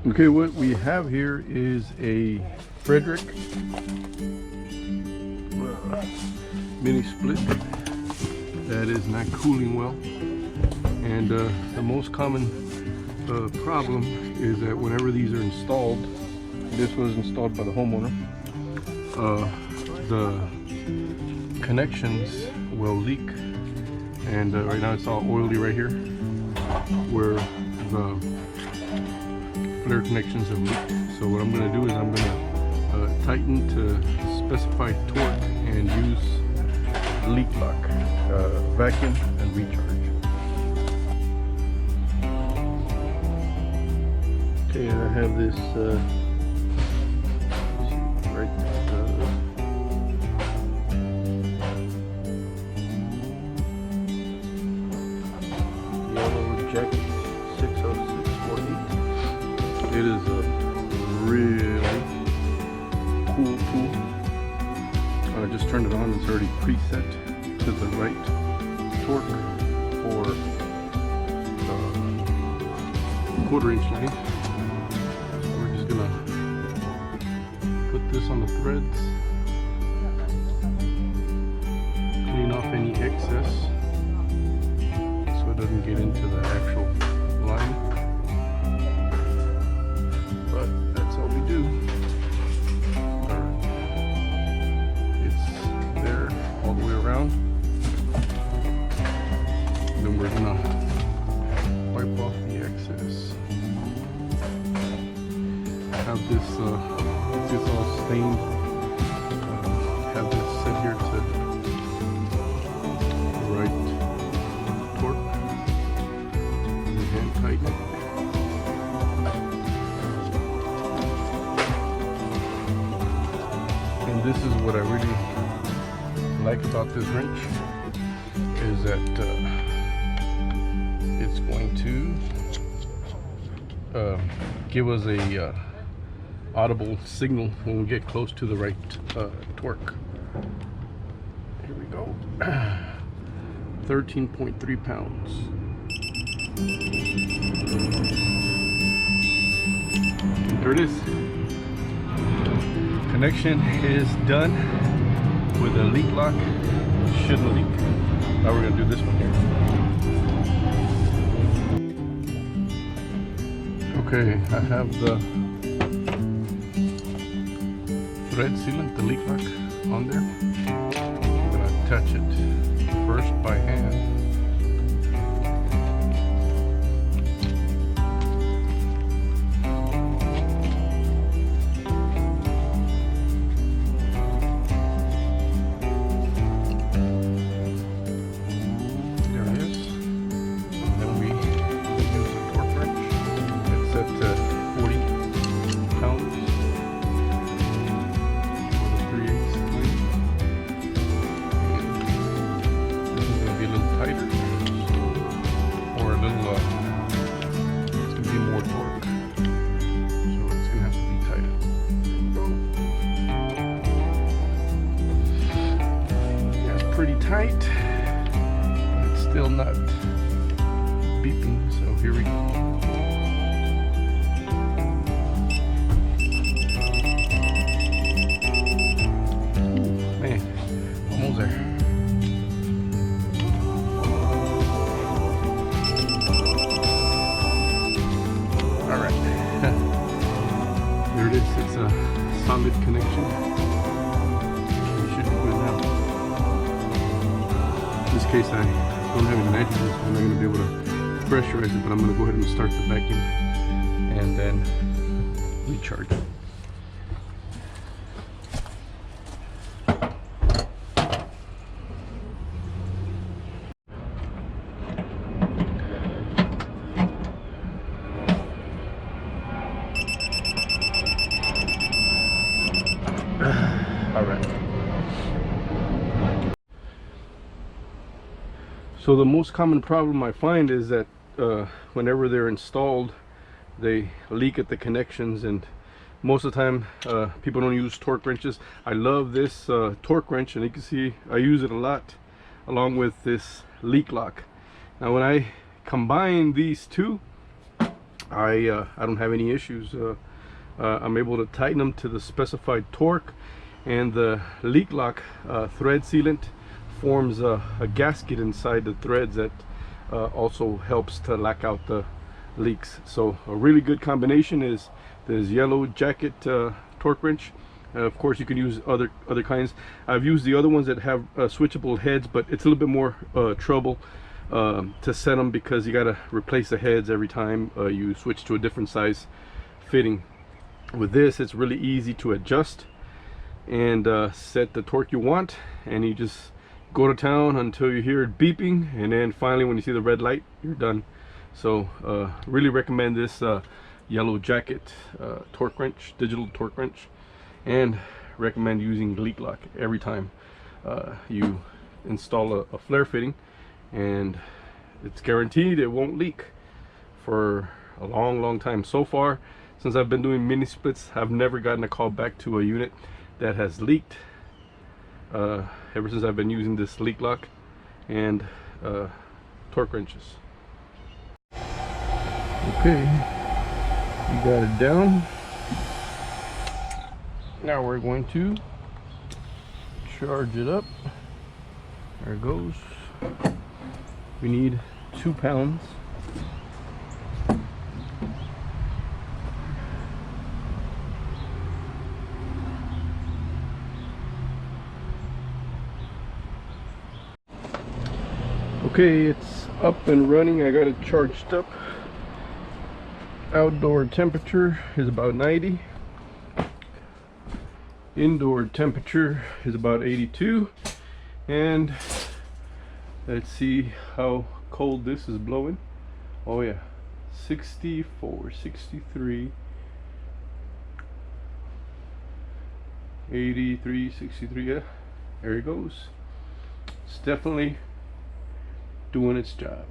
Okay, what we have here is a Frederick mini split that is not cooling well, and the most common problem is that whenever these are installed, this was installed by the homeowner, the connections will leak, and right now it's all oily right here where the flare connections have leaked. So what I'm going to do is I'm going to tighten to specified torque and use leak lock, vacuum and recharge. Okay, I have this right yellow jacket 60648. It is a really cool tool. I just turned it on. It's already preset to the right torque for 1/4 inch line. So we're just gonna put this on the threads, clean off any excess so it doesn't get into the actual line. But that's all we do. It's there all the way around. Then we're gonna wipe off the excess. Have this it's all stained. Have this set here to the right torque. And hand tighten it. And this is what I really like about this wrench, is that it's going to give us a audible signal when we get close to the right torque. Here we go. 13.3 pounds. There it is. Connection is done with a leak lock. Shouldn't leak. Now we're going to do this one here. Okay, I have the thread sealant, the leak lock, on there. I'm going to attach it first by hand. Pretty tight, but it's still not beeping, so here we go. Man, almost there. All right. There it is. It's a solid connection. We should be good now. In this case, I don't have any nitrogen, so I'm not going to be able to pressurize it, but I'm going to go ahead and start the vacuum and then recharge it. All right. So the most common problem I find is that whenever they're installed, they leak at the connections, and most of the time people don't use torque wrenches. I love this torque wrench, and you can see I use it a lot along with this leak lock. Now when I combine these two, I don't have any issues. I'm able to tighten them to the specified torque, and the leak lock thread sealant forms a gasket inside the threads that also helps to lock out the leaks. So a really good combination is this yellow jacket torque wrench. Of course, you can use other kinds. I've used the other ones that have switchable heads, but it's a little bit more trouble to set them, because you got to replace the heads every time you switch to a different size fitting. With this, it's really easy to adjust and set the torque you want, and you just go to town until you hear it beeping, and then finally when you see the red light, you're done. So really recommend this yellow jacket torque wrench, digital torque wrench, and recommend using leak lock every time you install a flare fitting, and it's guaranteed it won't leak for a long time. So far, since I've been doing mini splits, I've never gotten a call back to a unit that has leaked ever since I've been using this leak lock and torque wrenches. Okay, you got it down. Now we're going to charge it up. There it goes. We need 2 pounds. Okay, it's up and running. I got it charged up. Outdoor temperature is about 90. Indoor temperature is about 82. And let's see how cold this is blowing. Oh yeah, 64, 63, 83, 63. Yeah, there it goes. It's definitely doing its job.